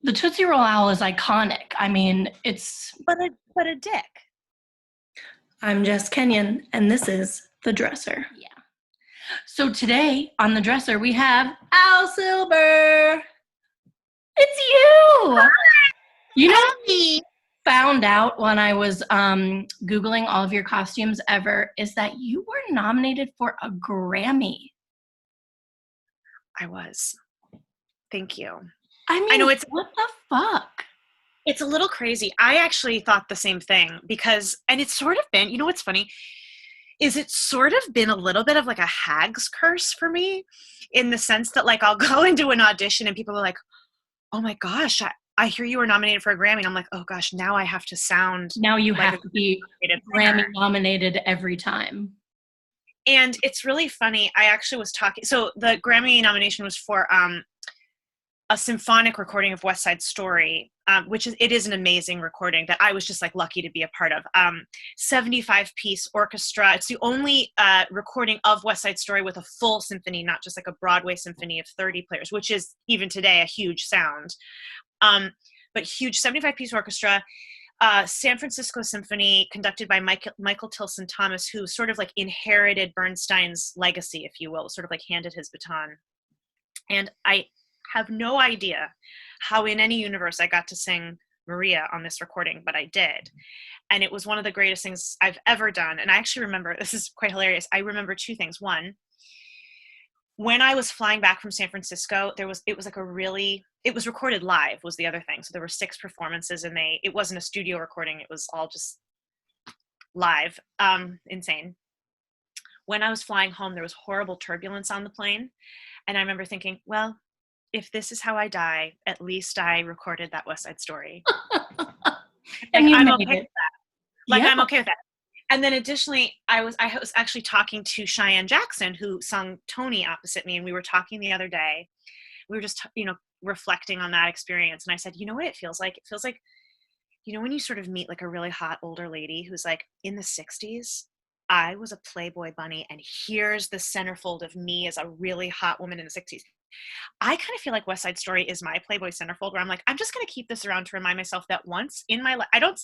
The Tootsie Roll Owl is iconic. I mean, it's. But a dick. I'm Jess Kenyon, and this is The Dresser. Yeah. So today on The Dresser, we have Als Silber. It's you! You know what I found out when I was Googling all of your costumes ever is that you were nominated for a Grammy. I was. Thank you. I mean, I know it's what the fuck? a little crazy. I actually thought the same thing because, and it's sort of been, you know what's funny, is it's sort of been a little bit of like a hag's curse for me in the sense that like I'll go into an audition and people are like, oh my gosh, I hear you were nominated for a Grammy. And I'm like, oh gosh, now I have to sound Now you like have to be Grammy nominated every time. And it's really funny. I actually was talking, so the Grammy nomination was for a symphonic recording of West Side Story, which is an amazing recording that I was just like lucky to be a part of. 75-piece orchestra. It's the only recording of West Side Story with a full symphony, not just like a Broadway symphony of 30 players, which is even today a huge sound. But huge 75-piece orchestra. San Francisco Symphony, conducted by Michael Tilson Thomas, who sort of like inherited Bernstein's legacy, if you will, sort of like handed his baton. And I have no idea how in any universe I got to sing Maria on this recording, but I did. And it was one of the greatest things I've ever done. And I actually remember, this is quite hilarious, I remember two things. One, when I was flying back from San Francisco, it was recorded live was the other thing. So there were 6 performances and it wasn't a studio recording. It was all just live. Insane. When I was flying home, there was horrible turbulence on the plane. And I remember thinking, well, if this is how I die, at least I recorded that West Side Story. And like, you I'm made okay it. with that. Like, yeah. I'm okay with that. And then additionally, I was actually talking to Cheyenne Jackson, who sung Tony opposite me. And we were talking the other day. We were just, reflecting on that experience. And I said, you know what it feels like? It feels like, when you sort of meet like a really hot older lady who's like in the 60s, I was a Playboy bunny. And here's the centerfold of me as a really hot woman in the 60s. I kind of feel like West Side Story is my Playboy centerfold where I'm like, I'm just going to keep this around to remind myself that once in my life, I don't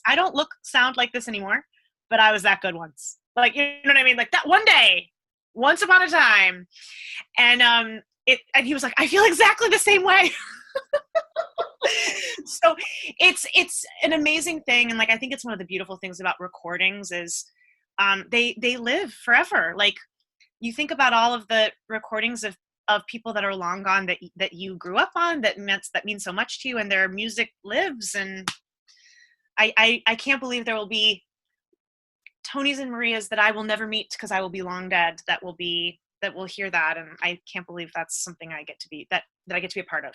sound like this anymore, but I was that good once. Like, you know what I mean? Like that one day, once upon a time. And, and he was like, I feel exactly the same way. So it's an amazing thing. And like, I think it's one of the beautiful things about recordings is, they live forever. Like you think about all of the recordings of people that are long gone that you grew up on that mean so much to you, and their music lives. And I can't believe there will be Tonys and Marias that I will never meet because I will be long dead that will hear that. And I can't believe that's something I get to be that I get to be a part of.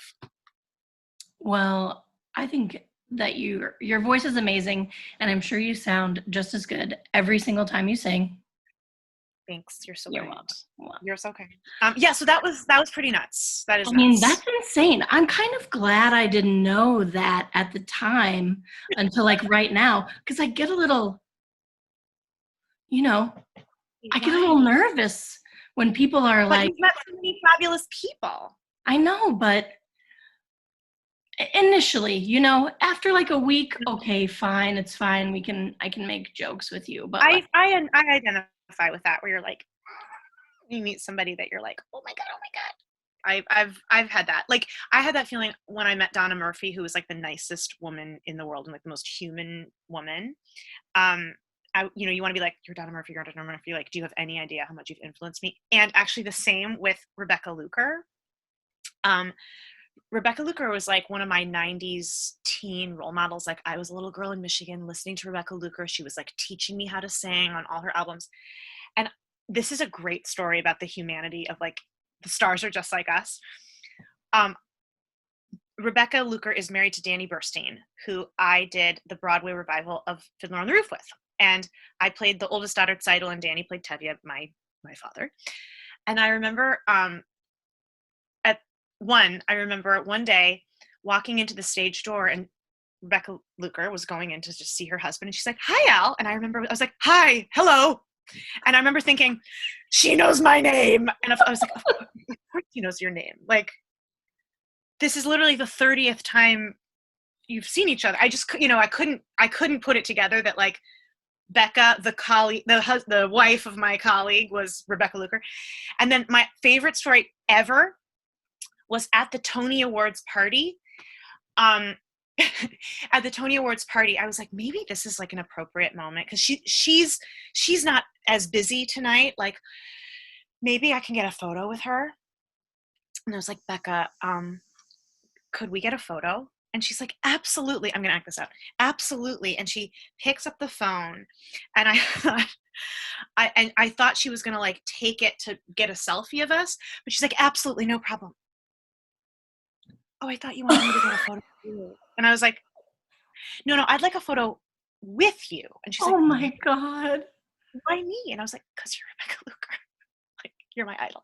Well, I think that your voice is amazing, and I'm sure you sound just as good every single time you sing. Thanks. You're so You're kind. welcome. You're so kind. Yeah, so that was pretty nuts. That is nuts. I mean, that's insane. I'm kind of glad I didn't know that at the time until like right now, because I get a little, I get a little nervous when people are but like, you've met so many fabulous people. I know, but initially, after like a week, okay, fine, it's fine. I can make jokes with you, but I identify with that where you're like, you meet somebody that you're like, oh my god. I've had that. Like I had that feeling when I met Donna Murphy, who was like the nicest woman in the world and like the most human woman. You want to be like, you're Donna Murphy. Like, do you have any idea how much you've influenced me? And actually the same with Rebecca Luker. Rebecca Luker was like one of my 90s teen role models. Like I was a little girl in Michigan listening to Rebecca Luker. She was like teaching me how to sing on all her albums. And this is a great story about the humanity of like the stars are just like us. Rebecca Luker is married to Danny Burstein, who I did the Broadway revival of Fiddler on the Roof with. And I played the oldest daughter, Tzeitel, and Danny played Tevye, my father. And I remember I remember one day walking into the stage door and Rebecca Luker was going in to just see her husband. And she's like, hi, Al. And I remember I was like, hi, hello. And I remember thinking, she knows my name. And I was like, of course she knows your name. Like, this is literally the 30th time you've seen each other. I just, I couldn't put it together that like Becca, the colleague, the wife of my colleague was Rebecca Luker. And then my favorite story ever was at the Tony Awards party. At the Tony Awards party, I was like, maybe this is like an appropriate moment because she's not as busy tonight. Like, maybe I can get a photo with her. And I was like, Becca, could we get a photo? And she's like, absolutely. I'm gonna act this out. Absolutely. And she picks up the phone, and I thought she was gonna like take it to get a selfie of us, but she's like, absolutely, no problem. Oh, I thought you wanted me to get a photo with you. And I was like, no, I'd like a photo with you. And she's like, oh my God. why me? And I was like, because you're Rebecca Luker. Like, you're my idol.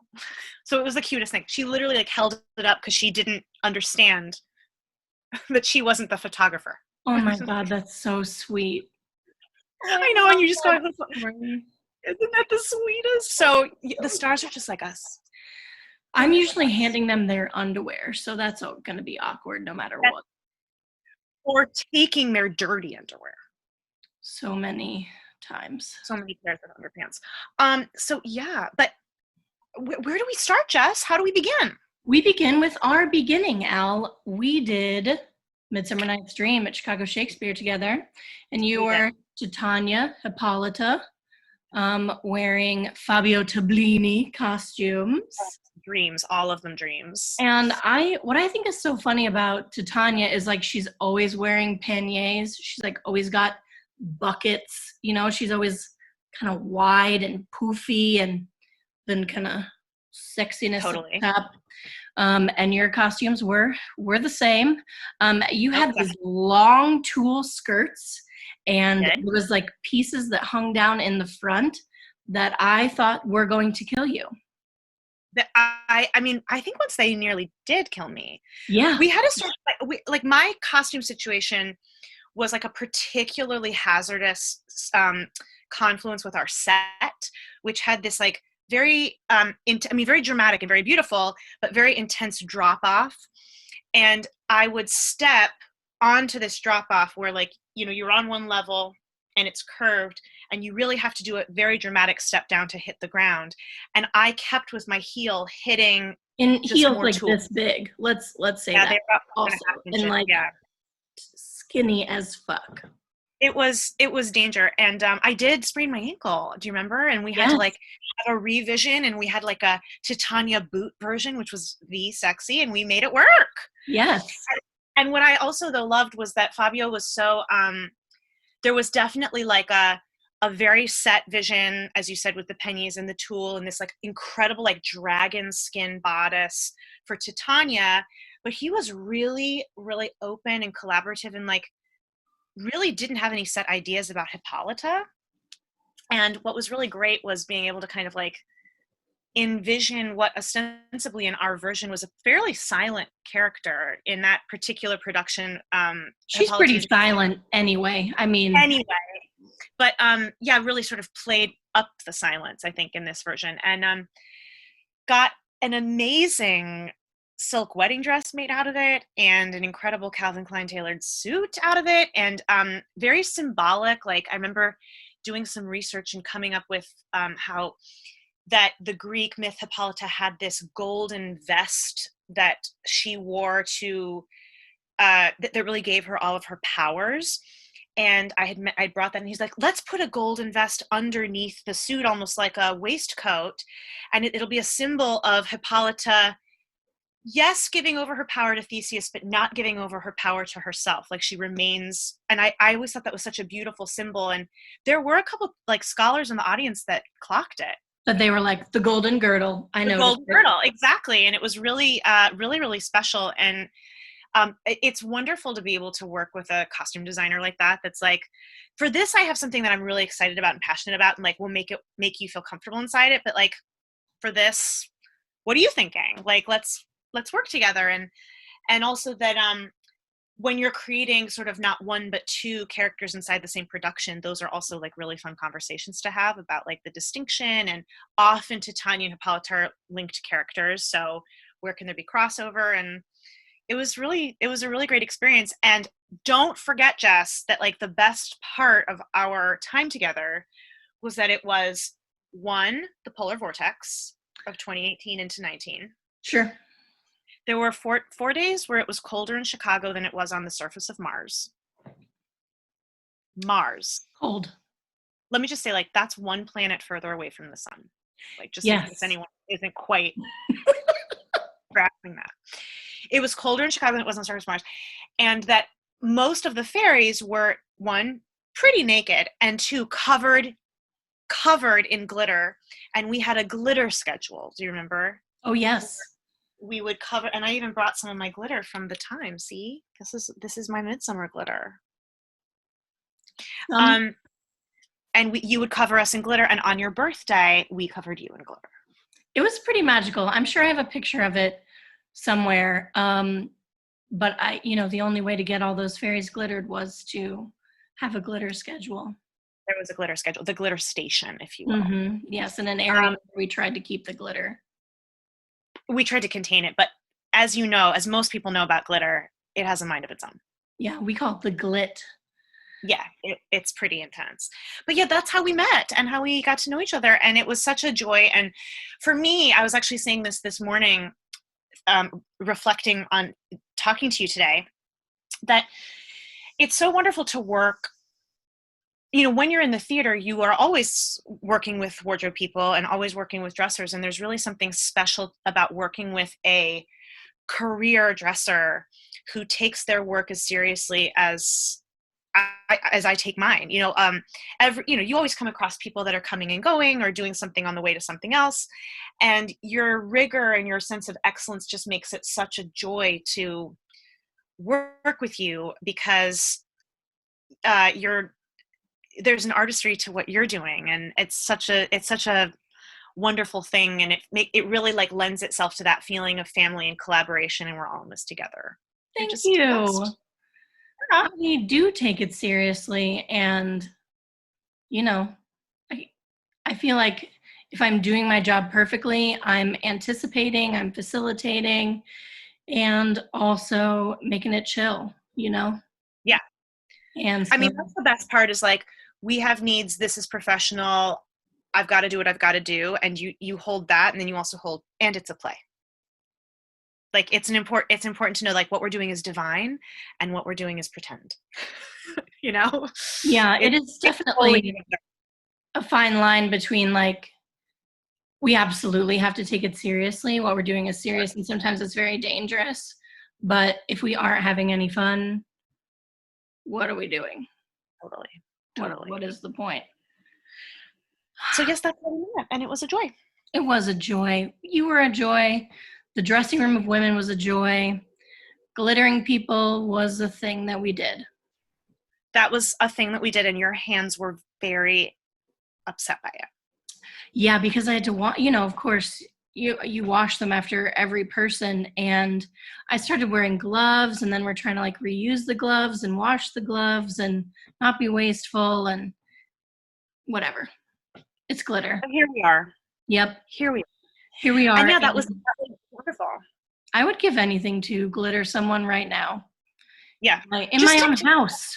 So it was the cutest thing. She literally like held it up because she didn't understand that she wasn't the photographer. Oh my God, that's so sweet. I know, and you just go, isn't that the sweetest? So the stars are just like us. I'm usually handing them their underwear, so that's going to be awkward no matter what. Or taking their dirty underwear. So many times. So many pairs of underpants. So yeah, but where do we start, Jess? How do we begin? We begin with our beginning, Al. We did Midsummer Night's Dream at Chicago Shakespeare together, and you were Titania Hippolyta, wearing Fabio Toblini costumes. Dreams, all of them dreams. And what I think is so funny about Titania is like she's always wearing panniers. She's like always got buckets, she's always kind of wide and poofy and then kind of sexiness totally. At the top. And your costumes were the same. You had these long tulle skirts, and there was like pieces that hung down in the front that I thought were going to kill you. I mean, I think once they nearly did kill me. Yeah. We had to start, like my costume situation was like a particularly hazardous confluence with our set, which had this like very, very dramatic and very beautiful, but very intense drop off. And I would step onto this drop off where like, you're on one level and it's curved, and you really have to do a very dramatic step down to hit the ground. And I kept with my heel hitting in heels like this big. Let's say that. They were also, and like skinny as fuck. It was danger, and I did sprain my ankle. Do you remember? And we had to like have a revision, and we had like a Titania boot version, which was sexy, and we made it work. Yes. And what I also though loved was that Fabio was so there was definitely like a very set vision, as you said, with the pennies and the tulle and this like incredible like dragon skin bodice for Titania, but he was really, really open and collaborative and like really didn't have any set ideas about Hippolyta. And what was really great was being able to kind of like envision what ostensibly in our version was a fairly silent character in that particular production. She's pretty silent anyway. But really sort of played up the silence, I think, in this version, and got an amazing silk wedding dress made out of it, and an incredible Calvin Klein tailored suit out of it, and very symbolic. Like I remember doing some research and coming up with how that the Greek myth Hippolyta had this golden vest that she wore to that really gave her all of her powers. And I brought that, and he's like, let's put a golden vest underneath the suit, almost like a waistcoat, and it'll be a symbol of Hippolyta, yes, giving over her power to Theseus, but not giving over her power to herself. Like she remains, and I always thought that was such a beautiful symbol. And there were a couple like scholars in the audience that clocked it. But they were like, the golden girdle. I know. The golden girdle, exactly. And it was really, really, really special. And it's wonderful to be able to work with a costume designer like that. That's like, for this, I have something that I'm really excited about and passionate about, and like will make you feel comfortable inside it. But like, for this, what are you thinking? Like, let's work together. And also that when you're creating sort of not one but two characters inside the same production, those are also like really fun conversations to have about like the distinction. And often Titania and Hippolyta are linked characters, so where can there be crossover? And it was a really great experience. And don't forget, Jess, that like the best part of our time together was that it was one, the polar vortex of 2018 into 19. Sure. There were four days where it was colder in Chicago than it was on the surface of Mars. Mars. Cold. Let me just say, like, that's one planet further away from the sun. Like, just in case anyone isn't quite grasping that. It was colder in Chicago than it was on the surface of Mars. And that most of the fairies were, one, pretty naked, and two, covered in glitter. And we had a glitter schedule. Do you remember? Oh, yes. We would cover, and I even brought some of my glitter from the time. See, this is my midsummer glitter. And you would cover us in glitter, and on your birthday, we covered you in glitter. It was pretty magical. I'm sure I have a picture of it somewhere. But the only way to get all those fairies glittered was to have a glitter schedule. There was a glitter schedule, the glitter station, if you will. Mm-hmm. Yes, in an area where we tried to keep the glitter. We tried to contain it, but as you know, as most people know about glitter, it has a mind of its own. Yeah, we call it the glit. Yeah, it's pretty intense. But yeah, that's how we met and how we got to know each other. And it was such a joy. And for me, I was actually saying this morning, reflecting on talking to you today, that it's so wonderful to work. When you're in the theater, you are always working with wardrobe people and always working with dressers. And there's really something special about working with a career dresser who takes their work as seriously as I take mine. You always come across people that are coming and going or doing something on the way to something else. And your rigor and your sense of excellence just makes it such a joy to work with you, because there's an artistry to what you're doing, and it's such a wonderful thing, and it really like lends itself to that feeling of family and collaboration, and we're all in this together. Thank you. We do take it seriously, and I feel like if I'm doing my job perfectly, I'm anticipating, I'm facilitating, and also making it chill, Yeah. And so, I mean, that's the best part, is like, we have needs, this is professional, I've got to do what I've got to do, and you hold that, and then you also hold, and it's a play. Like, it's important to know, like, what we're doing is divine and what we're doing is pretend. Yeah, it is definitely a fine line between, like, we absolutely have to take it seriously. What we're doing is serious, and sometimes it's very dangerous. But if we aren't having any fun, what are we doing? Totally. What is the point? So yes, that's what we met, and it was a joy. It was a joy. You were a joy. The dressing room of women was a joy. Glittering people was a thing that we did. That was a thing that we did, and your hands were very upset by it. Yeah, because I had to of course, you wash them after every person, and I started wearing gloves, and then we're trying to like reuse the gloves and wash the gloves and not be wasteful and whatever. It's glitter. And here we are. Yep. Here we are. And yeah, that was wonderful. I would give anything to glitter someone right now. Yeah. In my own house.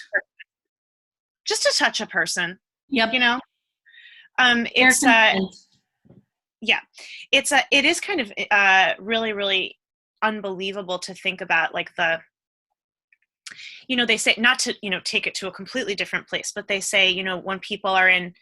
Just to touch a person. Yep. It's it is kind of really, really unbelievable to think about, like, they say, not to, take it to a completely different place, but they say, when people are in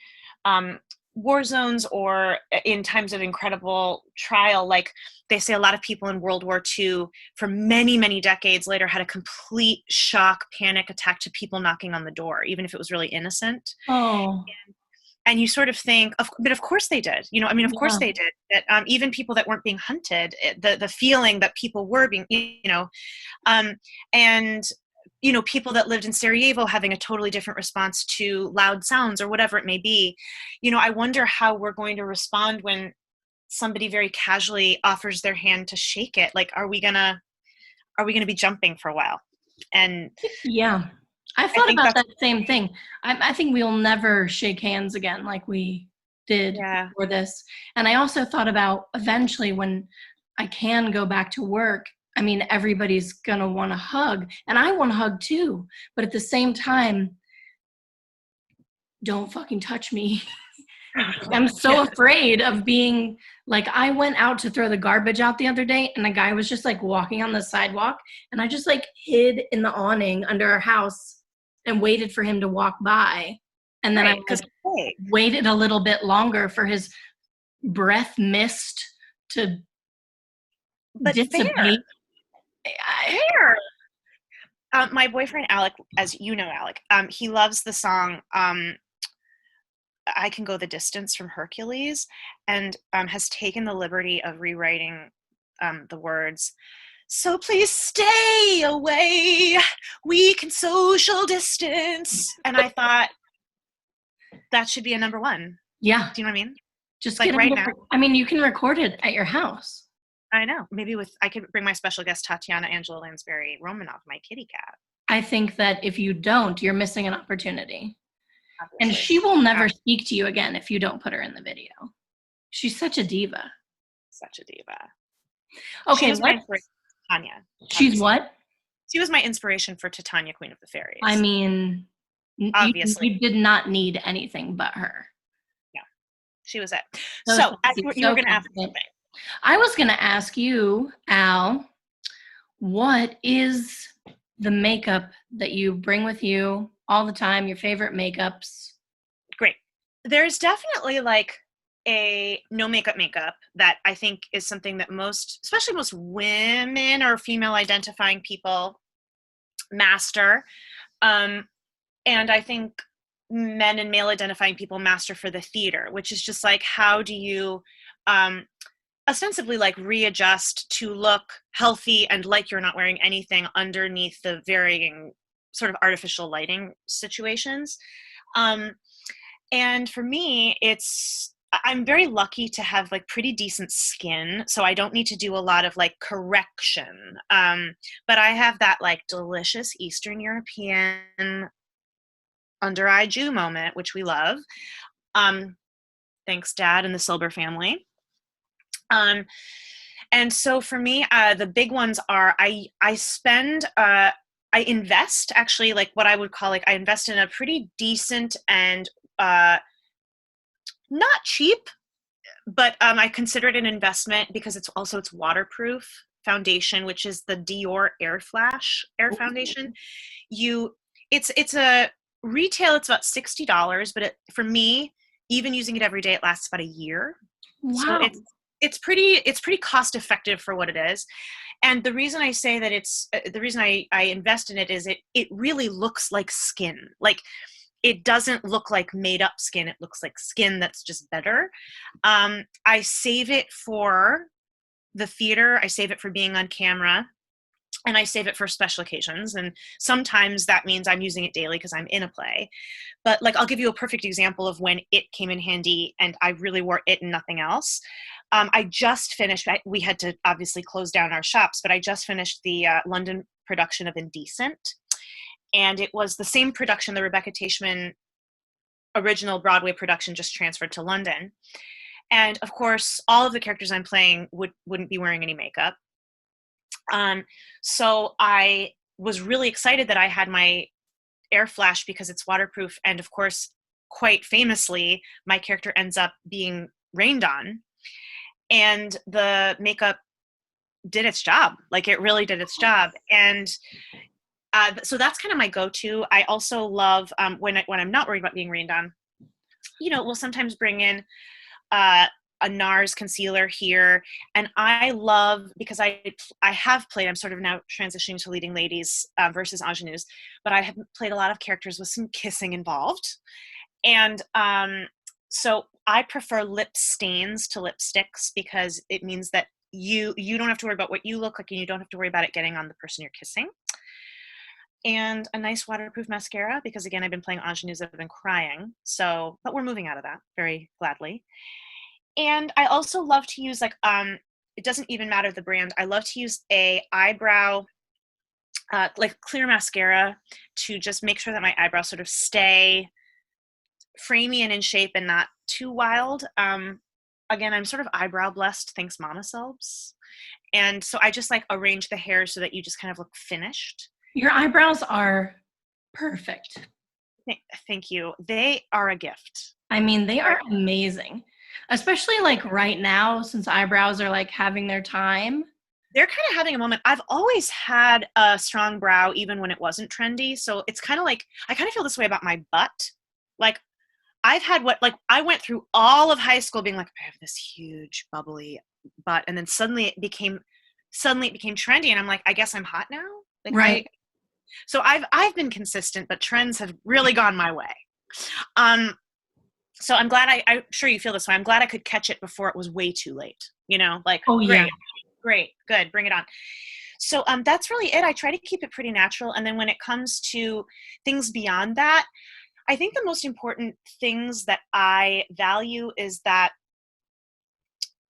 war zones or in times of incredible trial, like, they say a lot of people in World War II for many, many decades later had a complete shock, panic attack to people knocking on the door, even if it was really innocent. Oh. And you sort of think, but of course they did. Of course they did. That even people that weren't being hunted, the feeling that people were being, and people that lived in Sarajevo having a totally different response to loud sounds or whatever it may be. I wonder how we're going to respond when somebody very casually offers their hand to shake it. Like, are we gonna be jumping for a while? And yeah. I thought about that same thing. I think we'll never shake hands again like we did before this. And I also thought about eventually when I can go back to work, I mean, everybody's going to want a hug, and I want a hug too. But at the same time, don't fucking touch me. I'm so afraid of being like, I went out to throw the garbage out the other day, and the guy was just like walking on the sidewalk, and I just like hid in the awning under our house and waited for him to walk by. And then I waited a little bit longer for his breath mist to dissipate. Fair. My boyfriend Alec, as you know, Alec, he loves the song I Can Go the Distance from Hercules, and has taken the liberty of rewriting the words. So please stay away. We can social distance. And I thought that should be a number one. Yeah. Do you know what I mean? Just like right now. I mean, you can record it at your house. I know. Maybe I could bring my special guest, Tatiana Angela Lansbury Romanoff, my kitty cat. I think that if you don't, you're missing an opportunity. Obviously. And she will never speak to you again if you don't put her in the video. She's such a diva. Such a diva. Okay, Tanya. She's what? She was my inspiration for Titania, Queen of the Fairies. I mean, obviously. You did not need anything but her. Yeah, she was it. So you were going to ask me something. I was going to ask you, Al, what is the makeup that you bring with you all the time, your favorite makeups? Great. There's definitely like a no makeup that I think is something that especially most women or female identifying people master. And I think men and male identifying people master for the theater, which is just like, how do you ostensibly like readjust to look healthy and like you're not wearing anything underneath the varying sort of artificial lighting situations. And for me, I'm very lucky to have like pretty decent skin, so I don't need to do a lot of like correction. But I have that like delicious Eastern European under eye Jew moment, which we love. Thanks, Dad and the Silber family. And so for me, the big ones are I invest, actually, like what I would call like I invest in a pretty decent and not cheap, but I consider it an investment because it's waterproof foundation, which is the Dior Air Foundation. It's a retail, it's about $60, but for me, even using it every day, it lasts about a year. Wow. So it's pretty cost effective for what it is. And the reason I say that the reason I invest in it is it really looks like skin. Like, it doesn't look like made up skin. It looks like skin that's just better. I save it for the theater. I save it for being on camera. And I save it for special occasions. And sometimes that means I'm using it daily because I'm in a play. But like, I'll give you a perfect example of when it came in handy and I really wore it and nothing else. I just finished, we had to obviously close down our shops, but I just finished the London production of Indecent. And it was the same production, the Rebecca Teichman original Broadway production, just transferred to London. And of course, all of the characters I'm playing wouldn't be wearing any makeup. So I was really excited that I had my air flash because it's waterproof. And of course, quite famously, my character ends up being rained on. And the makeup did its job. Like, it really did its job. And so that's kind of my go-to. I also love when I'm not worried about being rained on, we'll sometimes bring in a NARS concealer here. And I love, because I have played, I'm sort of now transitioning to leading ladies versus ingenues, but I have played a lot of characters with some kissing involved. And so I prefer lip stains to lipsticks because it means that you don't have to worry about what you look like and you don't have to worry about it getting on the person you're kissing. And a nice waterproof mascara because, again, I've been playing ingenues that have been crying. So, but we're moving out of that very gladly. And I also love to use it doesn't even matter the brand. I love to use a eyebrow, like clear mascara to just make sure that my eyebrows sort of stay framey and in shape and not too wild. again, I'm sort of eyebrow blessed, thanks mama selves. And so I just like arrange the hair so that you just kind of look finished. Your eyebrows are perfect. Thank you. They are a gift. I mean, they are amazing, especially like right now, since eyebrows are like having their time. They're kind of having a moment. I've always had a strong brow, even when it wasn't trendy. So it's kind of like, I kind of feel this way about my butt. Like I've had I went through all of high school being like, I have this huge bubbly butt. And then suddenly it became trendy. And I'm like, I guess I'm hot now. Like, right. So I've been consistent, but trends have really gone my way. So I'm glad I'm sure you feel this way. I'm glad I could catch it before it was way too late, like, oh, great, yeah. Great, good, bring it on. So that's really it. I try to keep it pretty natural. And then when it comes to things beyond that, I think the most important things that I value is that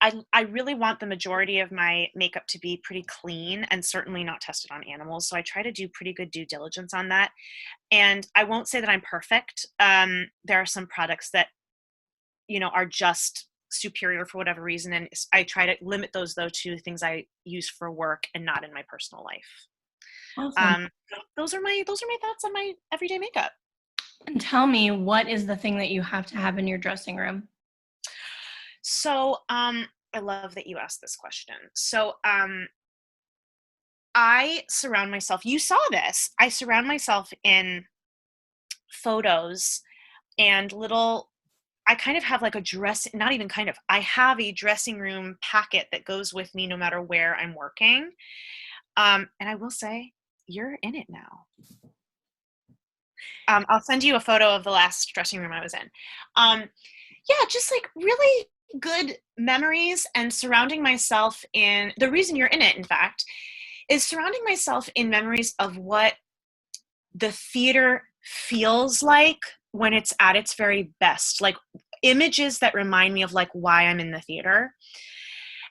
I really want the majority of my makeup to be pretty clean and certainly not tested on animals. So I try to do pretty good due diligence on that. And I won't say that I'm perfect. There are some products that, are just superior for whatever reason. And I try to limit those though to things I use for work and not in my personal life. Awesome. Those are my thoughts on my everyday makeup. And tell me, what is the thing that you have to have in your dressing room? So, I love that you asked this question. So, I surround myself, you saw this, I surround myself in photos and I kind of have like not even kind of, I have a dressing room packet that goes with me no matter where I'm working. And I will say, you're in it now. I'll send you a photo of the last dressing room I was in. Yeah, just like really good memories and surrounding myself in, the reason you're in it, in fact, is surrounding myself in memories of what the theater feels like when it's at its very best, like images that remind me of like why I'm in the theater.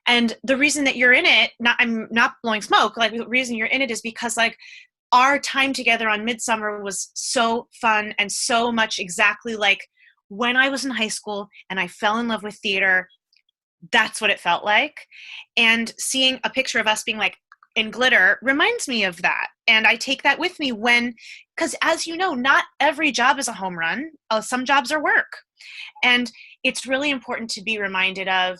And the reason that you're in it, I'm not blowing smoke, like the reason you're in it is because like our time together on Midsummer was so fun and so much exactly like when I was in high school and I fell in love with theater. That's what it felt like. And seeing a picture of us being like in glitter reminds me of that. And I take that with me because as you know, not every job is a home run. Some jobs are work. And it's really important to be reminded of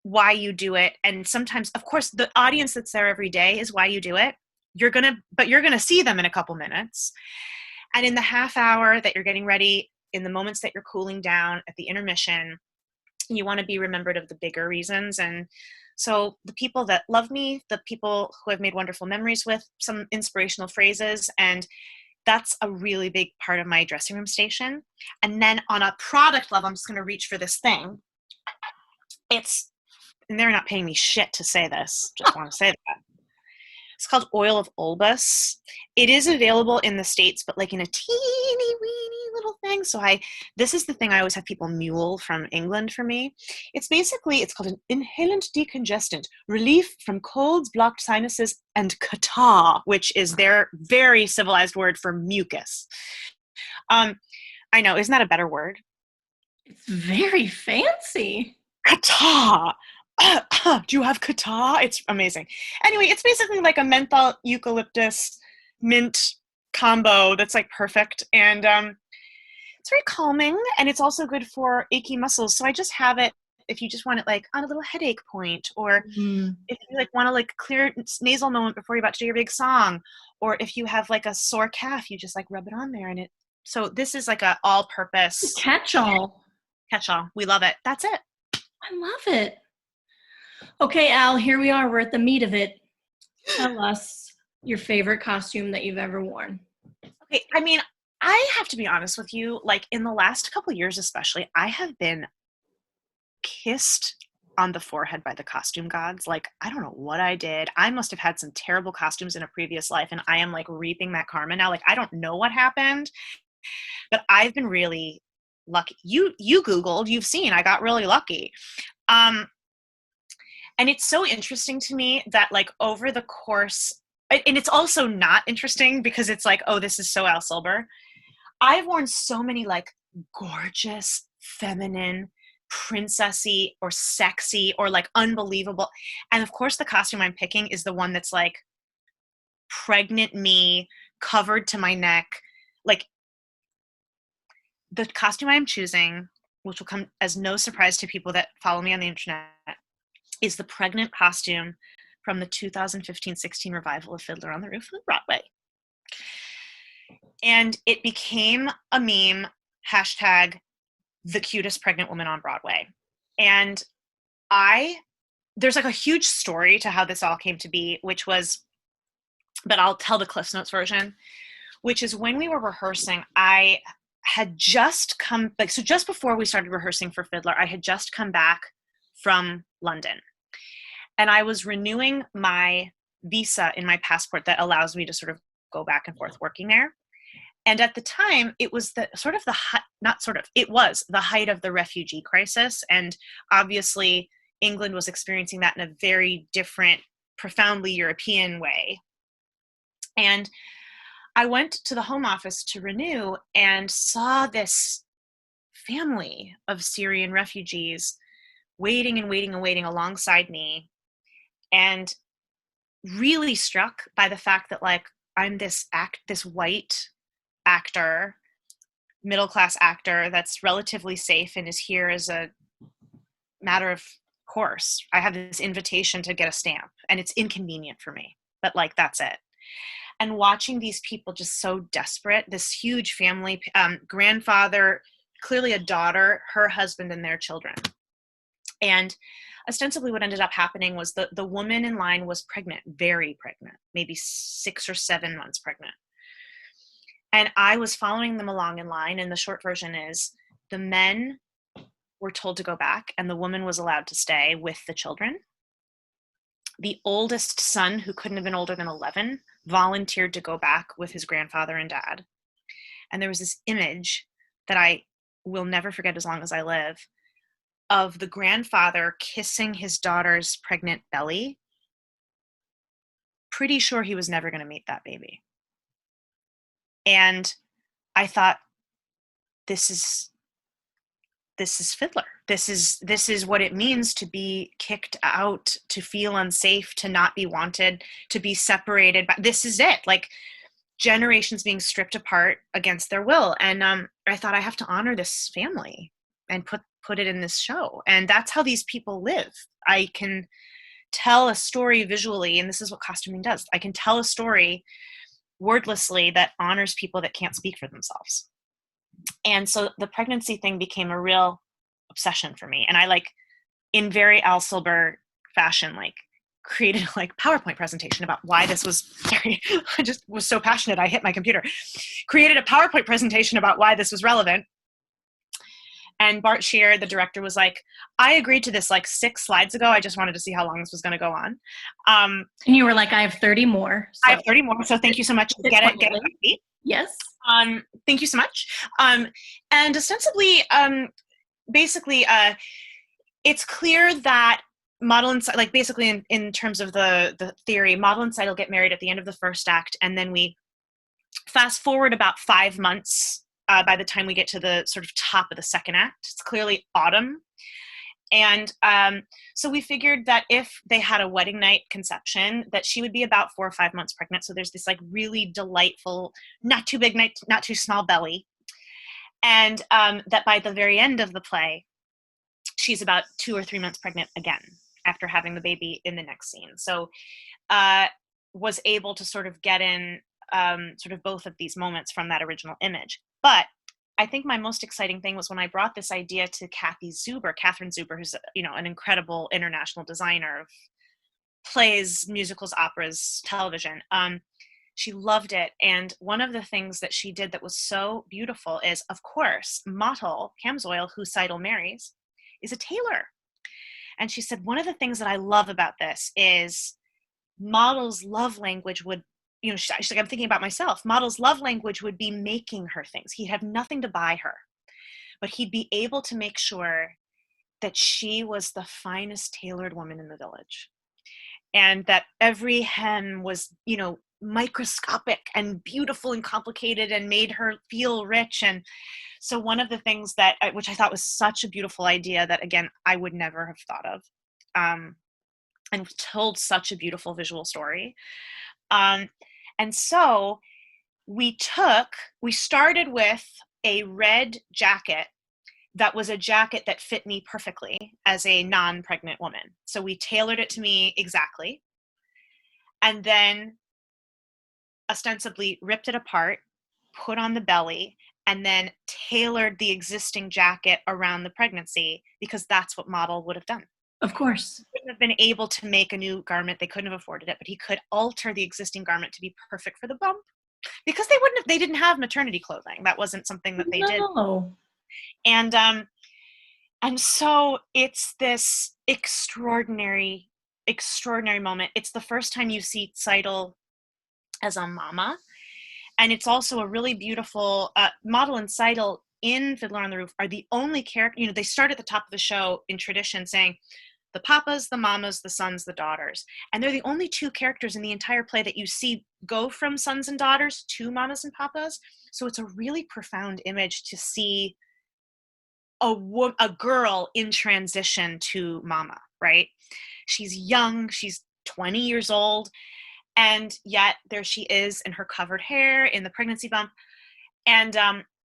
why you do it. And sometimes, of course, the audience that's there every day is why you do it. But you're going to see them in a couple minutes. And in the half hour that you're getting ready, in the moments that you're cooling down at the intermission, you want to be remembered of the bigger reasons. And so the people that love me, the people who I've made wonderful memories with, some inspirational phrases, and that's a really big part of my dressing room station. And then on a product level, I'm just going to reach for this thing. And they're not paying me shit to say this, just want to say that. It's called Oil of Olbus. It is available in the States, but like in a teeny weeny little thing. So this is the thing I always have people mule from England for me. It's called an inhalant decongestant, relief from colds, blocked sinuses, and catarrh, which is their very civilized word for mucus. I know, isn't that a better word? It's very fancy. Catarrh. Do you have catarrh? It's amazing. Anyway, it's basically like a menthol eucalyptus mint combo that's like perfect. And it's very calming, and it's also good for achy muscles. So I just have it if you just want it like on a little headache point, or if you like want to like clear nasal moment before you're about to do your big song, or if you have like a sore calf, you just like rub it on there. And so this is like a all-purpose catch-all. We love it. That's it. I love it. Okay, Al, here we are. We're at the meat of it. Tell us your favorite costume that you've ever worn. Okay, I mean, I have to be honest with you, like in the last couple of years especially, I have been kissed on the forehead by the costume gods. Like, I don't know what I did. I must have had some terrible costumes in a previous life, and I am like reaping that karma now. Like, I don't know what happened, but I've been really lucky. You Googled, you've seen, I got really lucky. And it's so interesting to me that like over the course, and it's also not interesting because it's like, oh, this is so Als Silber. I've worn so many like gorgeous, feminine, princessy or sexy or like unbelievable. And of course the costume I'm picking is the one that's like pregnant me, covered to my neck. Like, the costume I'm choosing, which will come as no surprise to people that follow me on the internet, is the pregnant costume from the 2015-16 revival of Fiddler on the Roof of Broadway. And it became a meme, hashtag the cutest pregnant woman on Broadway. And there's like a huge story to how this all came to be, which was, but I'll tell the Cliff Notes version, which is when we were rehearsing, I had just come, like, so just before we started rehearsing for Fiddler, I had just come back from London. And I was renewing my visa in my passport that allows me to sort of go back and forth working there. And at the time, it was it was the height of the refugee crisis. And obviously, England was experiencing that in a very different, profoundly European way. And I went to the Home Office to renew and saw this family of Syrian refugees waiting and waiting and waiting alongside me, and really struck by the fact that, like, I'm this white actor, middle-class actor that's relatively safe and is here as a matter of course. I have this invitation to get a stamp, and it's inconvenient for me, but like, that's it. And watching these people just so desperate, this huge family, grandfather, clearly a daughter, her husband, and their children. And ostensibly what ended up happening was the woman in line was pregnant, very pregnant, maybe 6 or 7 months pregnant. And I was following them along in line, and the short version is the men were told to go back, and the woman was allowed to stay with the children. The oldest son, who couldn't have been older than 11, volunteered to go back with his grandfather and dad. And there was this image that I will never forget as long as I live, of the grandfather kissing his daughter's pregnant belly. Pretty sure he was never going to meet that baby. And I thought, this is Fiddler. This is what it means to be kicked out, to feel unsafe, to not be wanted, to be separated. But this is it. Like, generations being stripped apart against their will. And I thought, I have to honor this family and put it in this show. And that's how these people live. I can tell a story visually, and this is what costuming does. I can tell a story wordlessly that honors people that can't speak for themselves. And so the pregnancy thing became a real obsession for me. And I, like, in very Als Favourite fashion, like, created like PowerPoint presentation about why this was I just was so passionate, I hit my computer. Created a PowerPoint presentation about why this was relevant. And Bart Shear, the director, was like, I agreed to this like 6 slides ago. I just wanted to see how long this was going to go on. And you were like, I have 30 more. So. I have 30 more. So thank you so much. Get it. Yes. Thank you so much. And ostensibly, basically, it's clear that Model and Side, like, basically in terms of the theory, Model and Side will get married at the end of the first act. And then we fast forward about 5 months by the time we get to the sort of top of the second act. It's clearly autumn. And so we figured that if they had a wedding night conception, that she would be about 4 or 5 months pregnant. So there's this like really delightful, not too big, not too small belly. And that by the very end of the play, she's about 2 or 3 months pregnant again after having the baby in the next scene. So was able to sort of get in sort of both of these moments from that original image. But I think my most exciting thing was when I brought this idea to Catherine Zuber, who's, you know, an incredible international designer of plays, musicals, operas, television. She loved it. And one of the things that she did that was so beautiful is, of course, Mottel Camsoil, who Seidel marries, is a tailor. And she said, one of the things that I love about this is Model's love language would, you know, she's like, I'm thinking about myself. Model's love language would be making her things. He'd have nothing to buy her, but he'd be able to make sure that she was the finest tailored woman in the village. And that every hem was, you know, microscopic and beautiful and complicated and made her feel rich. And so one of the things that, which I thought was such a beautiful idea that, again, I would never have thought of, and told such a beautiful visual story. And so we started with a red jacket that was a jacket that fit me perfectly as a non-pregnant woman. So we tailored it to me exactly. And then ostensibly ripped it apart, put on the belly, and then tailored the existing jacket around the pregnancy, because that's what model would have done. Of course. He couldn't have been able to make a new garment. They couldn't have afforded it, but he could alter the existing garment to be perfect for the bump, because they didn't have maternity clothing. That wasn't something that they did. And so it's this extraordinary moment. It's the first time you see Seidel as a mama. And it's also a really beautiful Model and Seidel in Fiddler on the Roof are the only character, they start at the top of the show in tradition saying the papas, the mamas, the sons, the daughters. And they're the only two characters in the entire play that you see go from sons and daughters to mamas and papas. So it's a really profound image to see a girl in transition to mama, right? She's young, she's 20 years old, and yet there she is in her covered hair in the pregnancy bump. And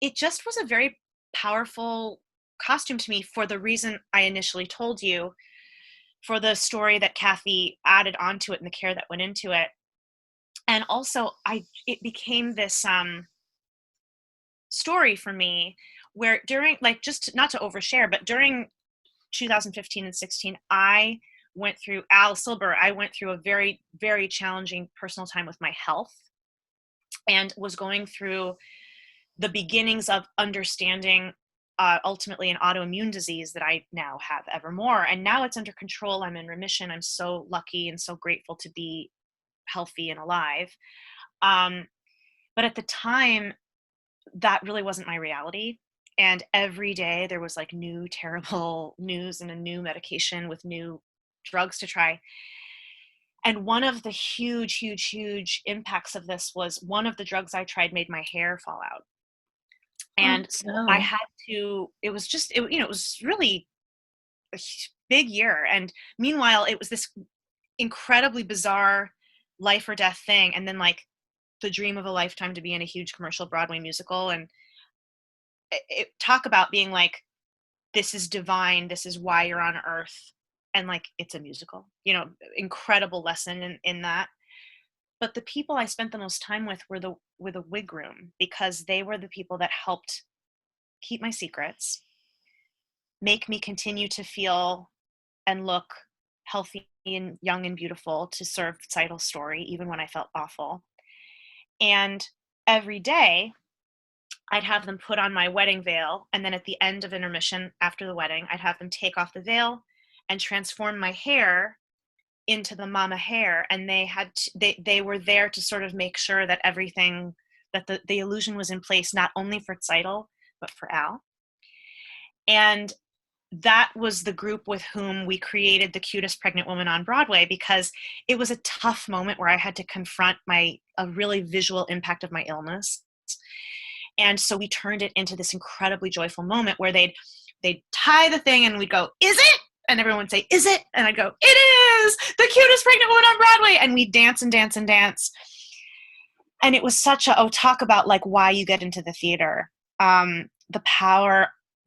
it just was a very powerful costume to me for the reason I initially told you, for the story that Kathy added onto it and the care that went into it. And also it became this story for me where during, just not to overshare, but during 2015 and 16, I went through a very, very challenging personal time with my health, and was going through the beginnings of understanding ultimately an autoimmune disease that I now have evermore. And now it's under control. I'm in remission. I'm so lucky and so grateful to be healthy and alive. But at the time, that really wasn't my reality. And every day there was new terrible news and a new medication with new drugs to try. And one of the huge, huge, huge impacts of this was one of the drugs I tried made my hair fall out. And so I had to, it was really a big year. And meanwhile, it was this incredibly bizarre life or death thing. And then the dream of a lifetime to be in a huge commercial Broadway musical. And talk about being this is divine. This is why you're on earth. And it's a musical, incredible lesson in that. But the people I spent the most time with were the wig room, because they were the people that helped keep my secrets, make me continue to feel and look healthy and young and beautiful to serve Seidel's story, even when I felt awful. And every day I'd have them put on my wedding veil. And then at the end of intermission after the wedding, I'd have them take off the veil and transform my hair into the mama hair. And they were there to sort of make sure that everything, that the illusion was in place, not only for Seidel, but for Al. And that was the group with whom we created The Cutest Pregnant Woman on Broadway, because it was a tough moment where I had to confront a really visual impact of my illness. And so we turned it into this incredibly joyful moment where they'd tie the thing and we'd go, "Is it?" And everyone would say, "Is it?" And I'd go, "It is the cutest pregnant woman on Broadway." And we'd dance and dance and dance. And it was such talk about why you get into the theater.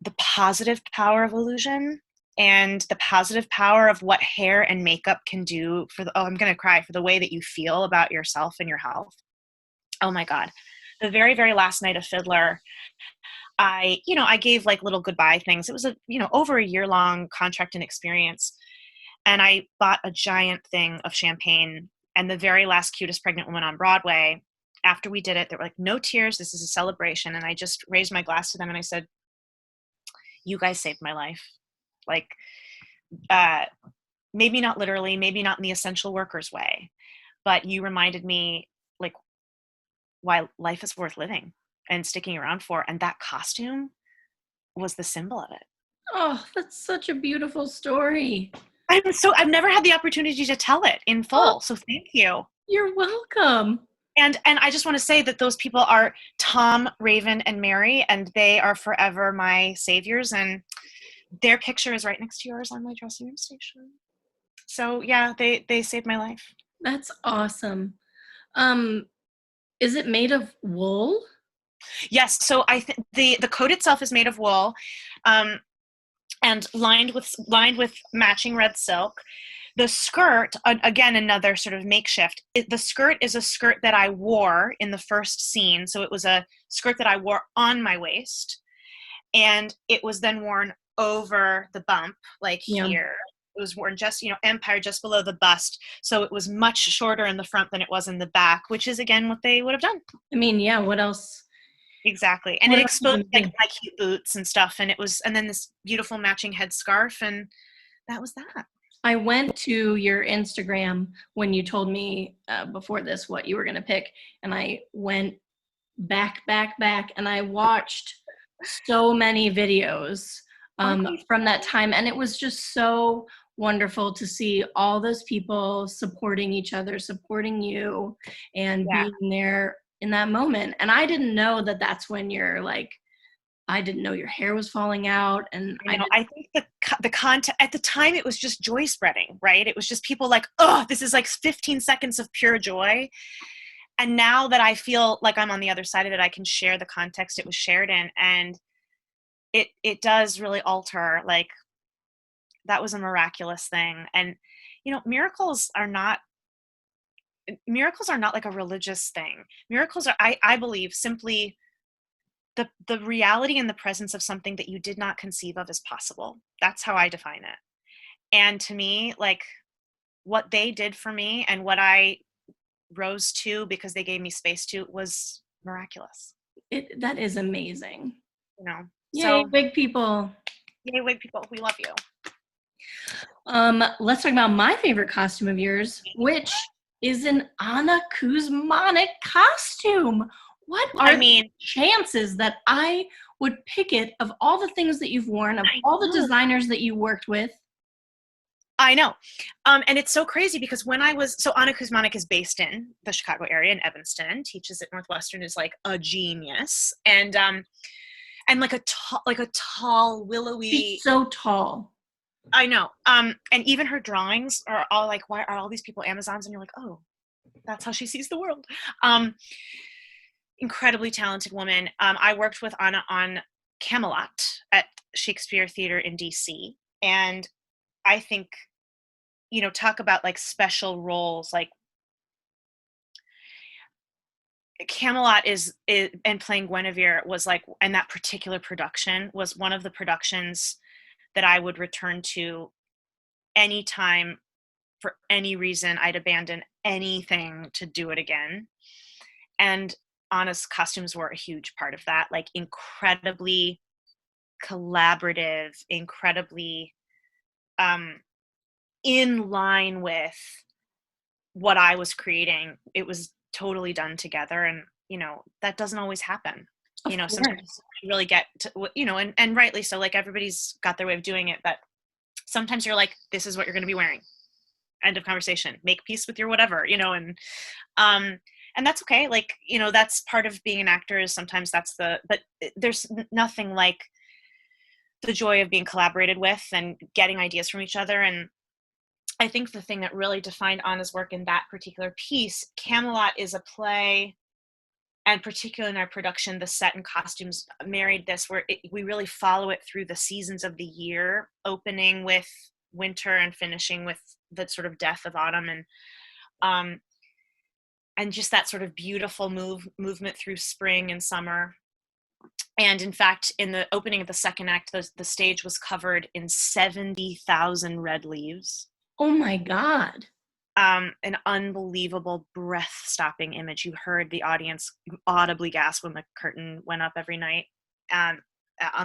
The positive power of illusion, and the positive power of what hair and makeup can do for I'm going to cry, for the way that you feel about yourself and your health. Oh my God. The very, very last night of Fiddler, I gave little goodbye things. It was over a year-long contract and experience. And I bought a giant thing of champagne. And the very last Cutest Pregnant Woman on Broadway, after we did it, they were no tears. This is a celebration. And I just raised my glass to them and I said, "You guys saved my life." Maybe not literally, maybe not in the essential workers way, but you reminded me why life is worth living and sticking around for. And that costume was the symbol of it. Oh, that's such a beautiful story. I've never had the opportunity to tell it in full. So thank you. You're welcome. And I just want to say that those people are Tom, Raven, and Mary, and they are forever my saviors. And their picture is right next to yours on my dressing room station. So yeah, they saved my life. That's awesome. Is it made of wool? Yes. So I think the coat itself is made of wool, and lined with matching red silk. The skirt, again, another sort of makeshift. The skirt is a skirt that I wore in the first scene. So it was a skirt that I wore on my waist, and it was then worn over the bump, like here. It was worn just, empire just below the bust. So it was much shorter in the front than it was in the back, which is, again, what they would have done. I mean, yeah, what else? Exactly. And it exposed like my cute boots and stuff. And then this beautiful matching headscarf. And that was that. I went to your Instagram when you told me before this what you were going to pick, and I went back, and I watched so many videos from that time, and it was just so wonderful to see all those people supporting each other, supporting you, and being there in that moment. And I didn't know that that's when you're like, I didn't know your hair was falling out. And I think the content at the time, it was just joy spreading, right? It was just people like, oh, this is like 15 seconds of pure joy. And now that I feel like I'm on the other side of it, I can share the context it was shared in. And it does really alter, like, that was a miraculous thing. And, miracles are not like a religious thing. Miracles are, I believe, simply the reality and the presence of something that you did not conceive of as possible. That's how I define it. And to me, like, what they did for me and what I rose to because they gave me space to was miraculous. That is amazing. Yay, so wig people. Yay, wig people. We love you. Let's talk about my favorite costume of yours, which is an Anna Kuzmanic costume. What are the chances that I would pick it of all the things that you've worn, of all the designers that you worked with? I know. And it's so crazy because Anna Kuzmanic is based in the Chicago area in Evanston, teaches at Northwestern, is like a genius. And like a tall, willowy. She's so tall. I know. And even her drawings are all like, why are all these people Amazons? And you're like, oh, that's how she sees the world. Incredibly talented woman. I worked with Anna on Camelot at Shakespeare Theater in DC. And I think, talk about like special roles, like Camelot and playing Guinevere was like, and that particular production was one of the productions that I would return to anytime for any reason. I'd abandon anything to do it again. And Anna's costumes were a huge part of that, like incredibly collaborative, incredibly in line with what I was creating. It was totally done together, and that doesn't always happen. Sometimes you really get to, and rightly so, like, everybody's got their way of doing it, but sometimes you're like, this is what you're going to be wearing, end of conversation, make peace with your whatever, and that's okay. Like, that's part of being an actor, is sometimes but there's nothing like the joy of being collaborated with and getting ideas from each other. And I think the thing that really defined Anna's work in that particular piece, Camelot is a play, and particularly in our production, the set and costumes married this, where we really follow it through the seasons of the year, opening with winter and finishing with the sort of death of autumn, and just that sort of beautiful movement through spring and summer. And in fact, in the opening of the second act, the stage was covered in 70,000 red leaves. Oh my God. An unbelievable, breath-stopping image. You heard the audience audibly gasp when the curtain went up every night. On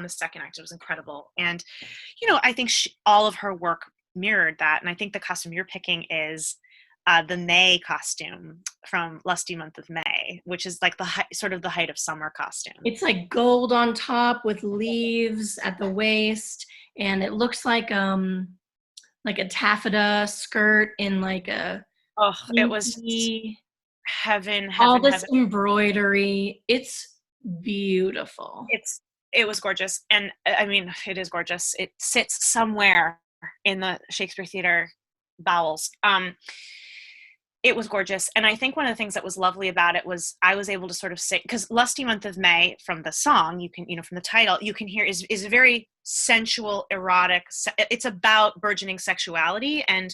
the second act, it was incredible. And, I think all of her work mirrored that. And I think the costume you're picking is the May costume from Lusty Month of May, which is like the height of summer costume. It's like gold on top with leaves at the waist, and it looks like a taffeta skirt in like a it was heaven, All heaven, this heaven. embroidery. It's beautiful. It was gorgeous. And I mean, it is gorgeous. It sits somewhere in the Shakespeare Theater bowels. It was gorgeous. And I think one of the things that was lovely about it was I was able to sort of say, because Lusty Month of May from the song, you can, from the title, you can hear is a very sensual, erotic, it's about burgeoning sexuality. And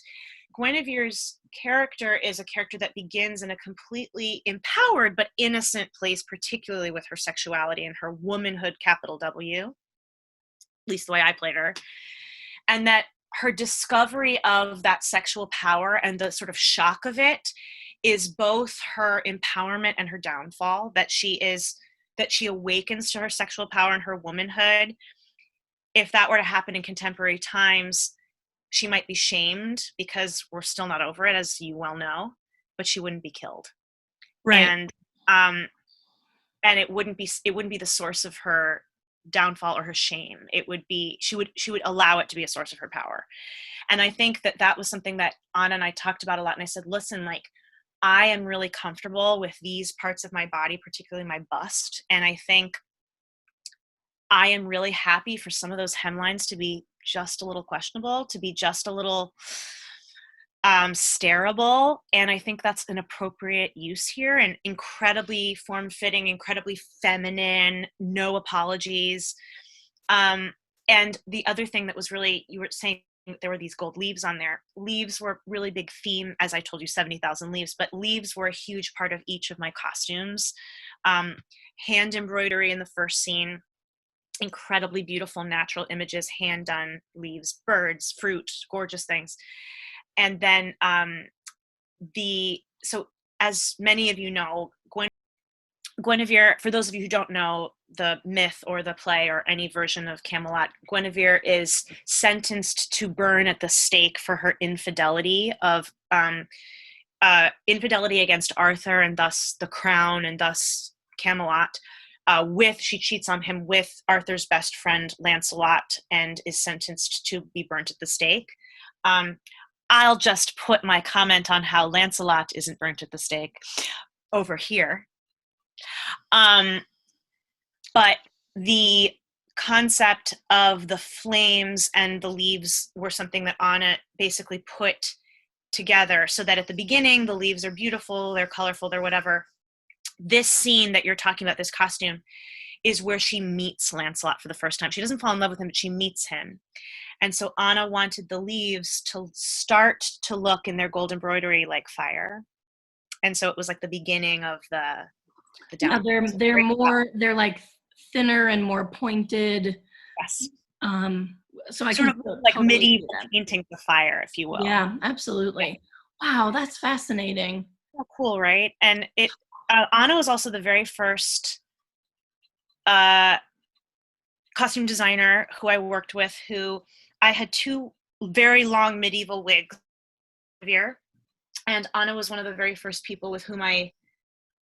Guinevere's character is a character that begins in a completely empowered but innocent place, particularly with her sexuality and her womanhood, capital W, at least the way I played her. And that her discovery of that sexual power and the sort of shock of it is both her empowerment and her downfall, that she awakens to her sexual power and her womanhood. If that were to happen in contemporary times, she might be shamed because we're still not over it, as you well know, but she wouldn't be killed. Right. And it wouldn't be the source of her downfall or her shame. It would be, she would allow it to be a source of her power. And I think that was something that Anna and I talked about a lot. And I said, listen, like, I am really comfortable with these parts of my body, particularly my bust. And I think I am really happy for some of those hemlines to be just a little questionable, to be just a little stareable. And I think that's an appropriate use here, and incredibly form-fitting, incredibly feminine, no apologies. And the other thing that was really, you were saying there were these gold leaves on there. Leaves were a really big theme, as I told you, 70,000 leaves, but leaves were a huge part of each of my costumes. Hand embroidery in the first scene, incredibly beautiful natural images, hand done leaves, birds, fruit, gorgeous things. And then so as many of you know, Guinevere, for those of you who don't know the myth or the play or any version of Camelot, Guinevere is sentenced to burn at the stake for her infidelity against Arthur, and thus the crown, and thus Camelot. She cheats on him with Arthur's best friend Lancelot, and is sentenced to be burnt at the stake. I'll just put my comment on how Lancelot isn't burnt at the stake over here. But the concept of the flames and the leaves were something that Anna basically put together, so that at the beginning, the leaves are beautiful, they're colorful, they're whatever. This scene that you're talking about, this costume, is where she meets Lancelot for the first time. She doesn't fall in love with him, but she meets him. And so Anna wanted the leaves to start to look in their gold embroidery like fire. And so it was like the beginning of the down. Yeah, they're like thinner and more pointed. Yes. So I sort can of like totally medieval paintings of fire, if you will. Yeah, absolutely. Wow, that's fascinating. Oh, cool, right? And Anna was also the very first costume designer who I worked with, who I had two very long medieval wigs here, and Anna was one of the very first people with whom I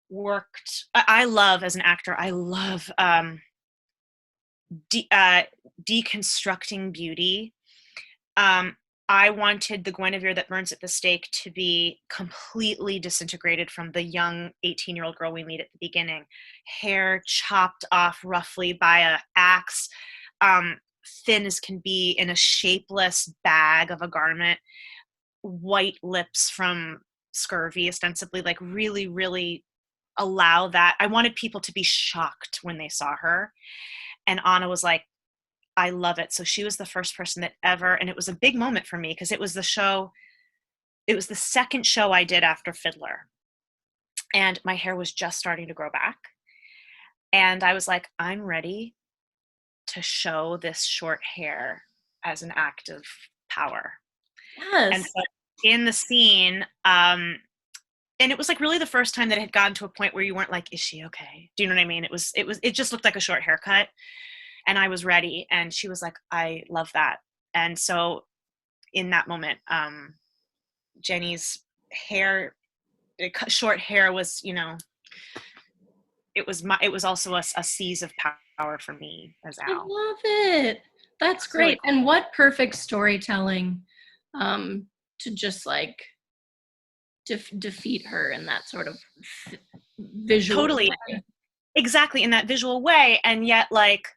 worked. I love, as an actor, I love deconstructing beauty. I wanted the Guinevere that burns at the stake to be completely disintegrated from the young 18-year-old girl we meet at the beginning. Hair chopped off roughly by an axe, thin as can be, in a shapeless bag of a garment, white lips from scurvy, ostensibly, like really, really allow that. I wanted people to be shocked when they saw her. And Anna was like, I love it. So she was the first person that ever, and it was a big moment for me because it was the second show I did after Fiddler. And my hair was just starting to grow back. And I was like, I'm ready to show this short hair as an act of power. Yes. And so in the scene, and it was like really the first time that it had gotten to a point where you weren't like, is she okay? Do you know what I mean? It just looked like a short haircut. And I was ready, and she was like, I love that. And so in that moment, Jenny's hair, short hair was, it was also a seize of power for me as Al. I love it. That's great. Really cool. And what perfect storytelling to just like defeat her in that sort of visual Totally. way. Exactly, in that visual way. And yet, like,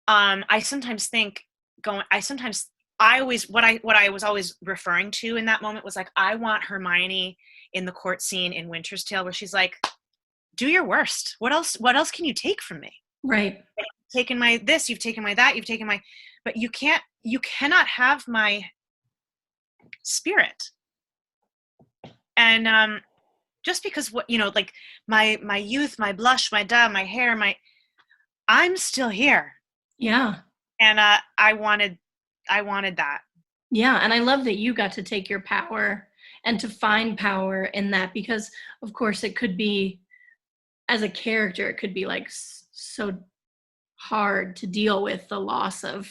I sometimes think what I was always referring to in that moment was like, I want Hermione in the court scene in Winter's Tale where she's like, do your worst. What else can you take from me? Right. You've taken my this, you've taken my that, you've taken my, but you cannot have my spirit. And just because like my youth, my blush, my my hair, I'm still here. Yeah. And I wanted that. Yeah, and I love that you got to take your power and to find power in that, because of course it could be, as a character, it could be like so hard to deal with the loss of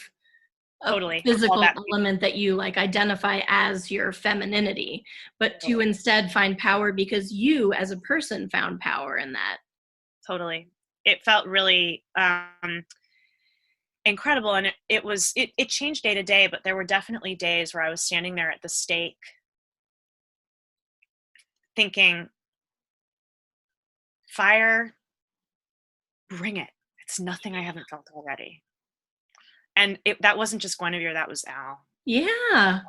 Totally. physical element that you like identify as your femininity, but to instead find power because you as a person found power in that. Totally. It felt really incredible, and it changed day to day, but there were definitely days where I was standing there at the stake thinking, fire, bring it. It's nothing I haven't felt already. And that wasn't just Guinevere, that was Al. Yeah.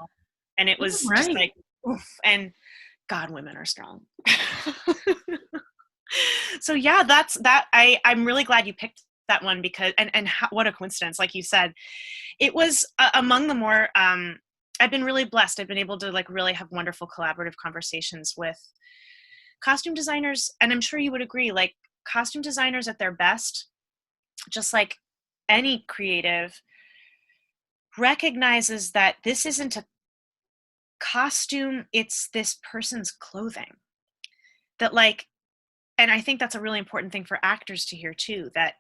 And it was right. just like, oof, and God, women are strong. So yeah, that's that. I'm really glad you picked that one, because what a coincidence. Like you said, it was among the more I've been really blessed. I've been able to like really have wonderful collaborative conversations with costume designers, and I'm sure you would agree, like costume designers at their best, just like any creative, recognizes that this isn't a costume, it's this person's clothing. That like, and I think that's a really important thing for actors to hear too, that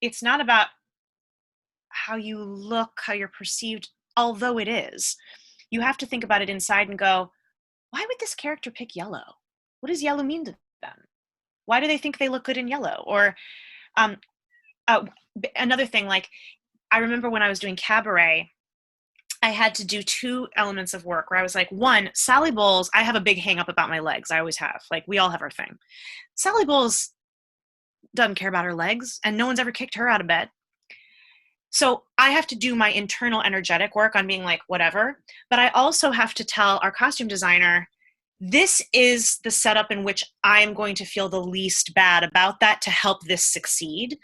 it's not about how you look, how you're perceived, although it is. You have to think about it inside and go, why would this character pick yellow? What does yellow mean to them? Why do they think they look good in yellow? Or another thing, like I remember when I was doing Cabaret, I had to do two elements of work where I was like, one, Sally Bowles, I have a big hang up about my legs. I always have. Like, we all have our thing. Sally Bowles doesn't care about her legs, and no one's ever kicked her out of bed. So I have to do my internal energetic work on being like, whatever. But I also have to tell our costume designer, this is the setup in which I'm going to feel the least bad about that to help this succeed.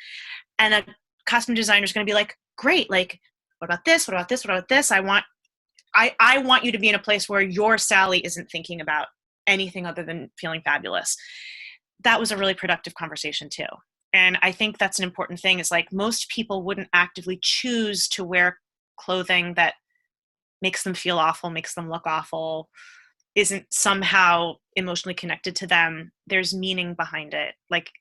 And a costume designer is going to be like, great, like, what about this? What about this? What about this? I want you to be in a place where your Sally isn't thinking about anything other than feeling fabulous. That was a really productive conversation too. And I think that's an important thing, is like most people wouldn't actively choose to wear clothing that makes them feel awful, makes them look awful, isn't somehow emotionally connected to them. There's meaning behind it, like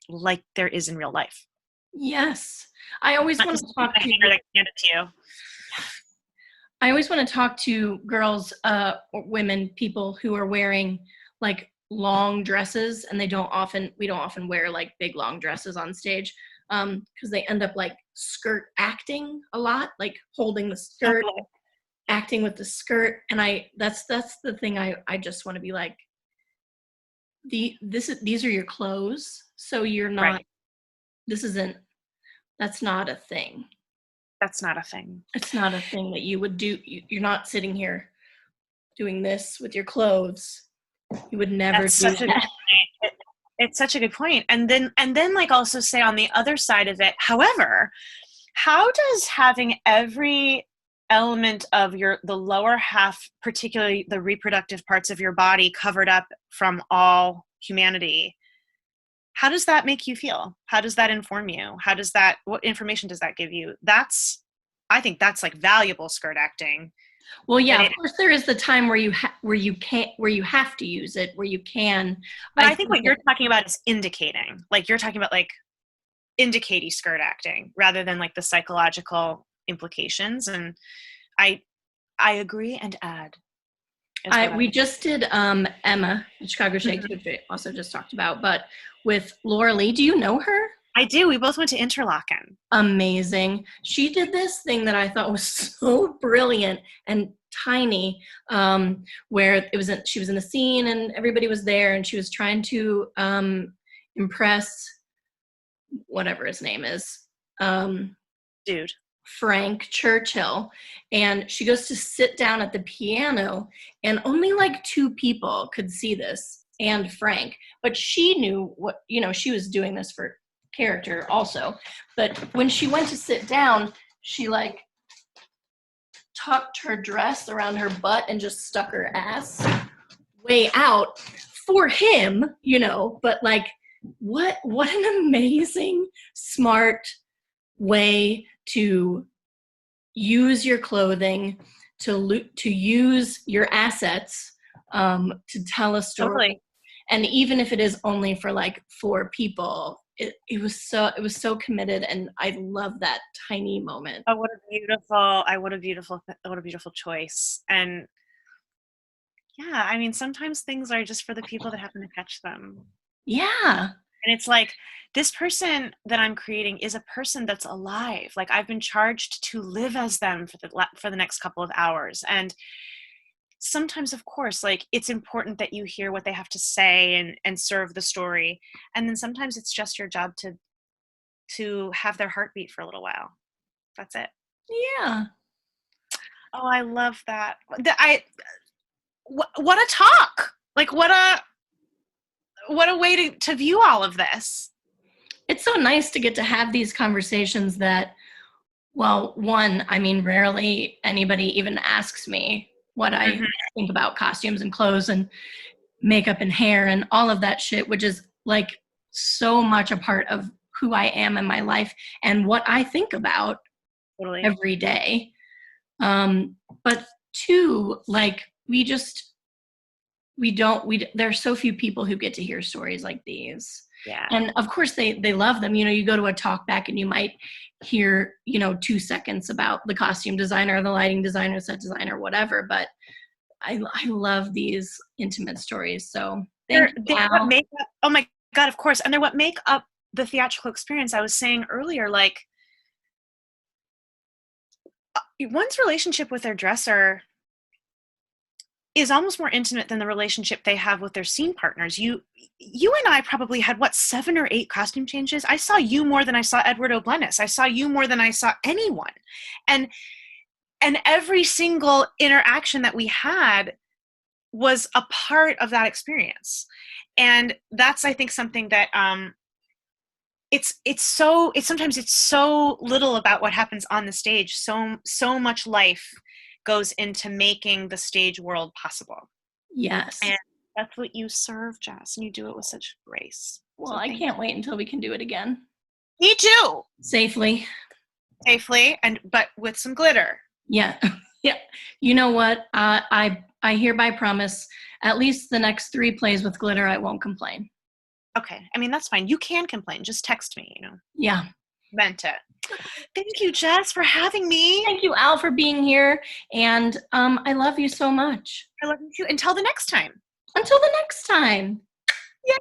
there is in real life. Yes. I always want to talk to you. I always want to talk to girls, or women, people who are wearing like long dresses, and we don't often wear like big long dresses on stage, because they end up like skirt acting a lot, like holding the skirt, acting with the skirt. And that's the thing I just want to be like, these are your clothes, so you're not, right. That's not a thing. That's not a thing. It's not a thing that you would do. You're not sitting here doing this with your clothes. You would never do that. It's such a good point. And then like also say on the other side of it, however, how does having every element of the lower half, particularly the reproductive parts of your body, covered up from all humanity, how does that make you feel? How does that inform you? What information does that give you? I think that's like valuable skirt acting. Well, yeah, of course there is the time where you have to use it, where you can. But I think what you're talking about is indicating. Like you're talking about like indicating skirt acting rather than like the psychological implications. And I agree and add. We just did Emma, the Chicago Shakes, which we also just talked about, but with Laura Lee. Do you know her? I do. We both went to Interlaken. Amazing. She did this thing that I thought was so brilliant and tiny, where she was in a scene and everybody was there, and she was trying to impress whatever his name is. Dude. Frank Churchill, and she goes to sit down at the piano, and only like 2 people could see this, and Frank, but she knew what, she was doing this for character also. But when she went to sit down, she like tucked her dress around her butt and just stuck her ass way out for him, but like what an amazing, smart way to use your clothing, to use your assets, to tell a story. Totally. And even if it is only for like 4 people, it was so committed, and I love that tiny moment. Oh, what a beautiful choice. And yeah, I mean, sometimes things are just for the people that happen to catch them. Yeah. And it's like, this person that I'm creating is a person that's alive. Like, I've been charged to live as them for the next couple of hours. And sometimes, of course, like, it's important that you hear what they have to say and serve the story. And then sometimes it's just your job to have their heartbeat for a little while. That's it. Yeah. Oh, I love that. What a talk. Like, what a way to view all of this. It's so nice to get to have these conversations that, well, one, I mean, rarely anybody even asks me what I think about costumes and clothes and makeup and hair and all of that shit, which is like so much a part of who I am in my life and what I think about every day. But 2, like, there are so few people who get to hear stories like these. Yeah. And of course they love them. You go to a talk back and you might hear, 2 seconds about the costume designer, the lighting designer, set designer, whatever. But I love these intimate stories. So they're what make up, oh my God, of course. And they're what make up the theatrical experience. I was saying earlier, like, one's relationship with their dresser is almost more intimate than the relationship they have with their scene partners. You and I probably had 7 or 8 costume changes. I saw you more than I saw Edward O'Blennis. I saw you more than I saw anyone. And every single interaction that we had was a part of that experience. And that's, I think, something that sometimes it's so little about what happens on the stage. So much life goes into making the stage world possible. Yes. And that's what you serve, Jess, and you do it with such grace. Well, I can't wait until we can do it again. Me too. Safely, but with some glitter. Yeah. Yeah. You know what? I hereby promise at least the next 3 plays with glitter, I won't complain. Okay. I mean, that's fine. You can complain. Just text me, Yeah. Meant it. Thank you, Jess, for having me. Thank you, Al, for being here. And I love you so much. I love you too. Until the next time. Until the next time. Yay.